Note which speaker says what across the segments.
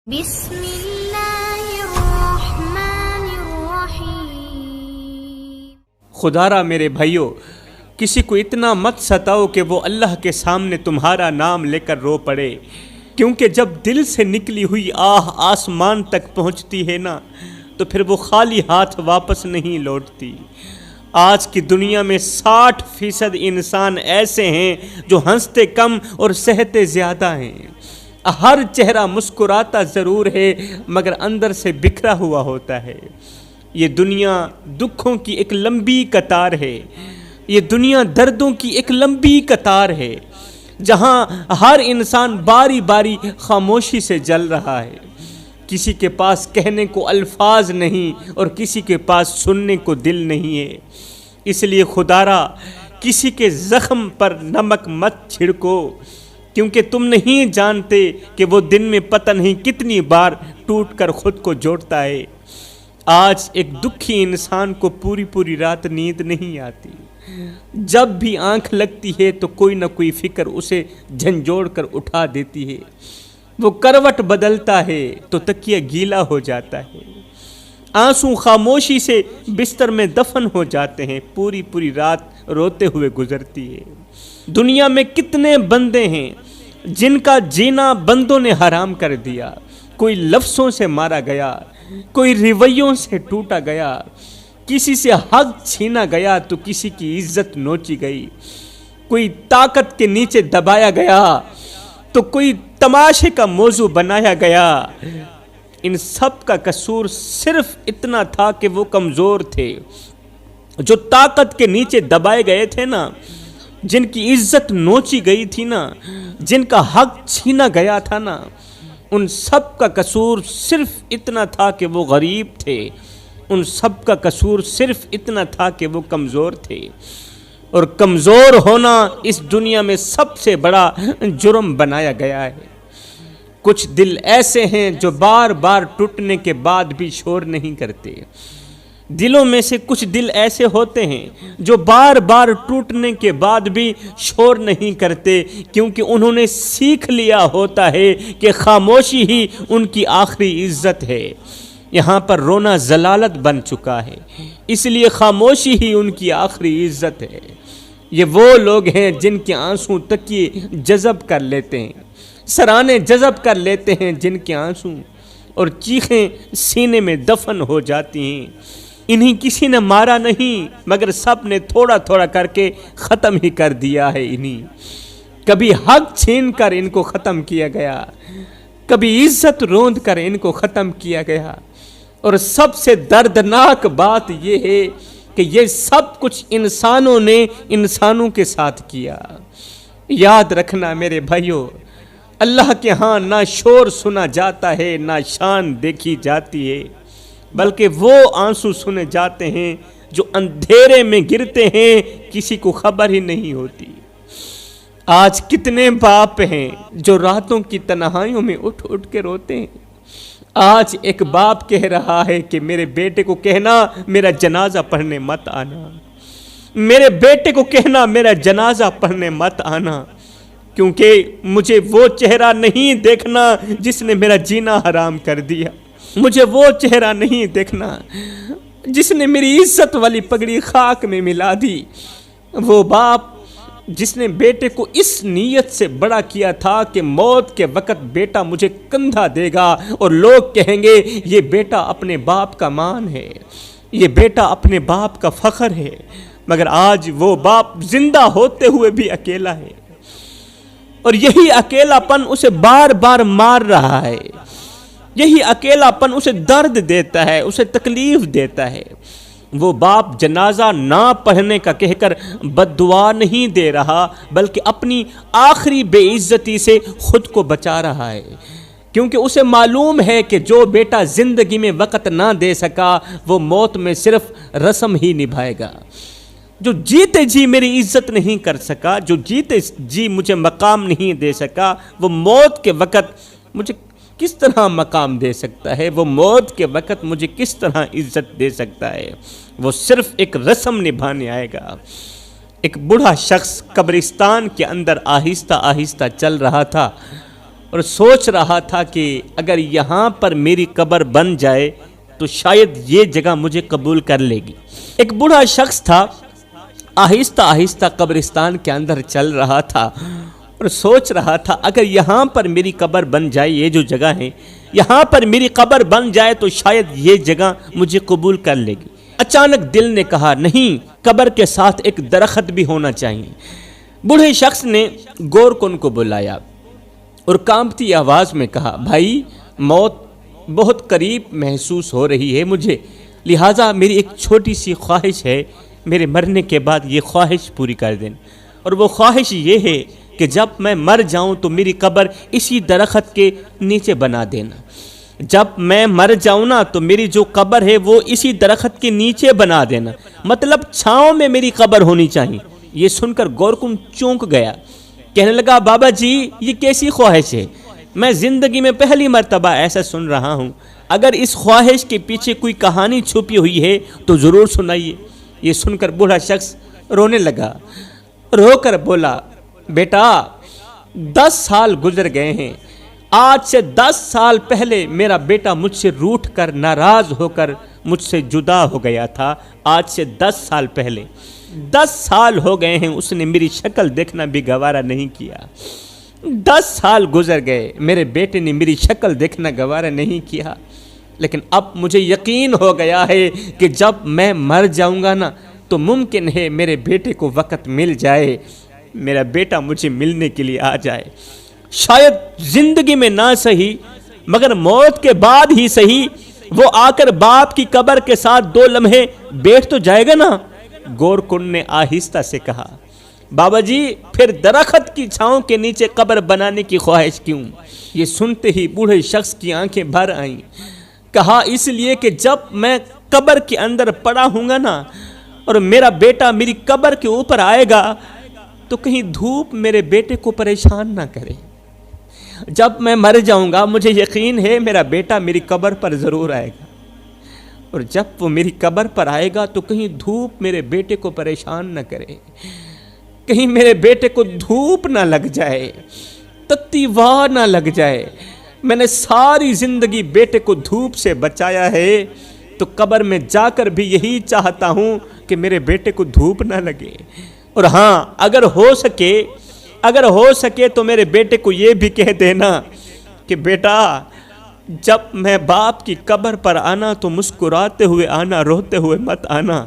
Speaker 1: بسم اللہ الرحمن الرحیم۔
Speaker 2: خدارا میرے بھائیو، کسی کو اتنا مت ستاؤ کہ وہ اللہ کے سامنے تمہارا نام لے کر رو پڑے، کیونکہ جب دل سے نکلی ہوئی آہ آسمان تک پہنچتی ہے نا تو پھر وہ خالی ہاتھ واپس نہیں لوٹتی۔ آج کی دنیا میں 60% انسان ایسے ہیں جو ہنستے کم اور سہتے زیادہ ہیں۔ ہر چہرہ مسکراتا ضرور ہے مگر اندر سے بکھرا ہوا ہوتا ہے۔ یہ دنیا دکھوں کی ایک لمبی قطار ہے، یہ دنیا دردوں کی ایک لمبی قطار ہے، جہاں ہر انسان باری باری خاموشی سے جل رہا ہے۔ کسی کے پاس کہنے کو الفاظ نہیں اور کسی کے پاس سننے کو دل نہیں ہے۔ اس لیے خدارا کسی کے زخم پر نمک مت چھڑکو، کیونکہ تم نہیں جانتے کہ وہ دن میں پتہ نہیں کتنی بار ٹوٹ کر خود کو جوڑتا ہے۔ آج ایک دکھی انسان کو پوری رات نیند نہیں آتی۔ جب بھی آنکھ لگتی ہے تو کوئی نہ کوئی فکر اسے جھنجھوڑ کر اٹھا دیتی ہے۔ وہ کروٹ بدلتا ہے تو تکیہ گیلا ہو جاتا ہے۔ آنسو خاموشی سے بستر میں دفن ہو جاتے ہیں، پوری رات روتے ہوئے گزرتی ہے۔ دنیا میں کتنے بندے ہیں جن کا جینا بندوں نے حرام کر دیا۔ کوئی لفظوں سے مارا گیا، کوئی رویوں سے ٹوٹا گیا، کسی سے حق چھینا گیا تو کسی کی عزت نوچی گئی، کوئی طاقت کے نیچے دبایا گیا تو کوئی تماشے کا موضوع بنایا گیا۔ ان سب کا قصور صرف اتنا تھا کہ وہ کمزور تھے۔ جو طاقت کے نیچے دبائے گئے تھے نا، جن کی عزت نوچی گئی تھی نا، جن کا حق چھینا گیا تھا نا، ان سب کا قصور صرف اتنا تھا کہ وہ غریب تھے، ان سب کا قصور صرف اتنا تھا کہ وہ کمزور تھے۔ اور کمزور ہونا اس دنیا میں سب سے بڑا جرم بنایا گیا ہے۔ کچھ دل ایسے ہیں جو بار بار ٹوٹنے کے بعد بھی شور نہیں کرتے۔ دلوں میں سے کچھ دل ایسے ہوتے ہیں جو بار بار ٹوٹنے کے بعد بھی شور نہیں کرتے، کیونکہ انہوں نے سیکھ لیا ہوتا ہے کہ خاموشی ہی ان کی آخری عزت ہے۔ یہاں پر رونا ضلالت بن چکا ہے، اس لیے خاموشی ہی ان کی آخری عزت ہے۔ یہ وہ لوگ ہیں جن کے آنسو تکیے جذب کر لیتے ہیں، سرانے جذب کر لیتے ہیں، جن کے آنسو اور چیخیں سینے میں دفن ہو جاتی ہیں۔ انہیں کسی نے مارا نہیں مگر سب نے تھوڑا کر کے ختم ہی کر دیا ہے۔ انہیں کبھی حق چھین کر ان کو ختم کیا گیا، کبھی عزت روند کر ان کو ختم کیا گیا، اور سب سے دردناک بات یہ ہے کہ یہ سب کچھ انسانوں نے انسانوں کے ساتھ کیا۔ یاد رکھنا میرے بھائیو، اللہ کے ہاں نہ شور سنا جاتا ہے، نہ شان دیکھی جاتی ہے، بلکہ وہ آنسو سنے جاتے ہیں جو اندھیرے میں گرتے ہیں، کسی کو خبر ہی نہیں ہوتی۔ آج کتنے باپ ہیں جو راتوں کی تنہائیوں میں اٹھ کے روتے ہیں۔ آج ایک باپ کہہ رہا ہے کہ میرے بیٹے کو کہنا میرا جنازہ پڑھنے مت آنا، میرے بیٹے کو کہنا میرا جنازہ پڑھنے مت آنا، کیونکہ مجھے وہ چہرہ نہیں دیکھنا جس نے میرا جینا حرام کر دیا، مجھے وہ چہرہ نہیں دیکھنا جس نے میری عزت والی پگڑی خاک میں ملا دی۔ وہ باپ جس نے بیٹے کو اس نیت سے بڑا کیا تھا کہ موت کے وقت بیٹا مجھے کندھا دے گا اور لوگ کہیں گے یہ بیٹا اپنے باپ کا مان ہے، یہ بیٹا اپنے باپ کا فخر ہے، مگر آج وہ باپ زندہ ہوتے ہوئے بھی اکیلا ہے، اور یہی اکیلا پن اسے بار بار مار رہا ہے، یہی اکیلا پن اسے درد دیتا ہے، اسے تکلیف دیتا ہے۔ وہ باپ جنازہ نہ پڑھنے کا کہہ کر بد دعا نہیں دے رہا، بلکہ اپنی آخری بے عزتی سے خود کو بچا رہا ہے، کیونکہ اسے معلوم ہے کہ جو بیٹا زندگی میں وقت نہ دے سکا وہ موت میں صرف رسم ہی نبھائے گا۔ جو جیتے جی میری عزت نہیں کر سکا، جو جیتے جی مجھے مقام نہیں دے سکا، وہ موت کے وقت مجھے کس طرح مقام دے سکتا ہے، وہ موت کے وقت مجھے کس طرح عزت دے سکتا ہے؟ وہ صرف ایک رسم نبھانے آئے گا۔ ایک بوڑھا شخص قبرستان کے اندر آہستہ چل رہا تھا، اور سوچ رہا تھا کہ اگر یہاں پر میری قبر بن جائے تو شاید یہ جگہ مجھے قبول کر لے گی۔ ایک بوڑھا شخص تھا، آہستہ آہستہ قبرستان کے اندر چل رہا تھا اور سوچ رہا تھا اگر یہاں پر میری قبر بن جائے، یہ جو جگہ ہے یہاں پر میری قبر بن جائے تو شاید یہ جگہ مجھے قبول کر لے گی۔ اچانک دل نے کہا نہیں، قبر کے ساتھ ایک درخت بھی ہونا چاہیے۔ بوڑھے شخص نے گور کن کو بلایا اور کانپتی آواز میں کہا، بھائی موت بہت قریب محسوس ہو رہی ہے مجھے، لہٰذا میری ایک چھوٹی سی خواہش ہے، میرے مرنے کے بعد یہ خواہش پوری کر دیں۔ اور وہ خواہش یہ ہے کہ جب میں مر جاؤں تو میری قبر اسی درخت کے نیچے بنا دینا۔ جب میں مر جاؤں نا تو میری جو قبر ہے وہ اسی درخت کے نیچے بنا دینا، مطلب چھاؤں میں میری قبر ہونی چاہیے۔ یہ سن کر گورکن چونک گیا، کہنے لگا، بابا جی یہ کیسی خواہش ہے؟ میں زندگی میں پہلی مرتبہ ایسا سن رہا ہوں، اگر اس خواہش کے پیچھے کوئی کہانی چھپی ہوئی ہے تو ضرور سنائیے۔ یہ سن کر بوڑھا شخص رونے لگا، رو کر بولا، بیٹا 10 سال گزر گئے ہیں، آج سے 10 سال پہلے میرا بیٹا مجھ سے روٹھ کر ناراض ہو کر مجھ سے جدا ہو گیا تھا۔ آج سے 10 سال پہلے 10 سال ہو گئے ہیں، اس نے میری شکل دیکھنا بھی گوارا نہیں کیا۔ 10 سال گزر گئے، میرے بیٹے نے میری شکل دیکھنا گوارا نہیں کیا، لیکن اب مجھے یقین ہو گیا ہے کہ جب میں مر جاؤں گا نا تو ممکن ہے میرے بیٹے کو وقت مل جائے، میرا بیٹا مجھے ملنے کے لیے آ جائے، شاید زندگی میں نہ صحیح مگر موت کے بعد ہی صحیح، وہ آ کر باپ کی قبر کے ساتھ 2 لمحے بیٹھ تو جائے گا نا۔ گورکن نے آہستہ سے کہا، بابا جی پھر درخت کی چھاؤں کے نیچے قبر بنانے کی خواہش کیوں؟ یہ سنتے ہی بوڑھے شخص کی آنکھیں بھر آئیں، کہا اس لیے کہ جب میں قبر کے اندر پڑا ہوں گا نا اور میرا بیٹا میری قبر کے اوپر آئے گا تو کہیں دھوپ میرے بیٹے کو پریشان نہ کرے۔ جب میں مر جاؤں گا مجھے یقین ہے میرا بیٹا میری قبر پر ضرور آئے گا، اور جب وہ میری قبر پر آئے گا تو کہیں دھوپ میرے بیٹے کو پریشان نہ کرے، کہیں میرے بیٹے کو دھوپ نہ لگ جائے، تتی واہ نہ لگ جائے۔ میں نے ساری زندگی بیٹے کو دھوپ سے بچایا ہے تو قبر میں جا کر بھی یہی چاہتا ہوں کہ میرے بیٹے کو دھوپ نہ لگے۔ اور ہاں اگر ہو سکے تو میرے بیٹے کو یہ بھی کہہ دینا کہ بیٹا جب میں باپ کی قبر پر آنا تو مسکراتے ہوئے آنا، روتے ہوئے مت آنا،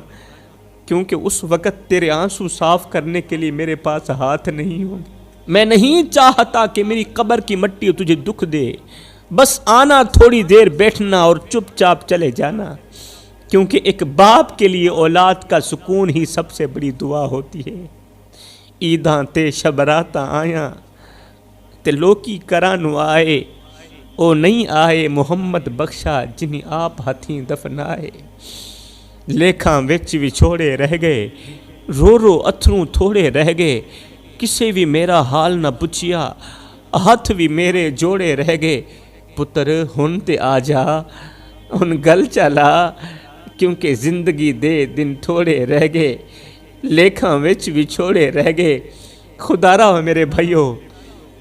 Speaker 2: کیونکہ اس وقت تیرے آنسو صاف کرنے کے لیے میرے پاس ہاتھ نہیں ہوں گے۔ میں نہیں چاہتا کہ میری قبر کی مٹی تجھے دکھ دے، بس آنا، تھوڑی دیر بیٹھنا اور چپ چاپ چلے جانا، کیونکہ ایک باپ کے لیے اولاد کا سکون ہی سب سے بڑی دعا ہوتی ہے۔ عیداں تے شبراتاں آیاں تے لوکی کرانو آئے، او نہیں آئے محمد بخشا جنہیں آپ ہاتھیں دفنائے۔ لیکھاں وچ وچھوڑے رہ گئے، رو رو اتھروں تھوڑے رہ گئے، کسے بھی میرا حال نہ پوچھیا، ہاتھ بھی میرے جوڑے رہ گئے، پتر ہن تے آ جا ہن گل چلا، کیونکہ زندگی دے دن تھوڑے رہ گئے، لیکھاں وچ وچھوڑے رہ گئے۔ خدا را میرے بھائیو،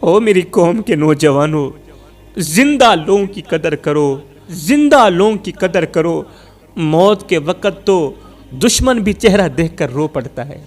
Speaker 2: او میری قوم کے نوجوانوں، زندہ لوگوں کی قدر کرو، زندہ لوگوں کی قدر کرو۔ موت کے وقت تو دشمن بھی چہرہ دیکھ کر رو پڑتا ہے،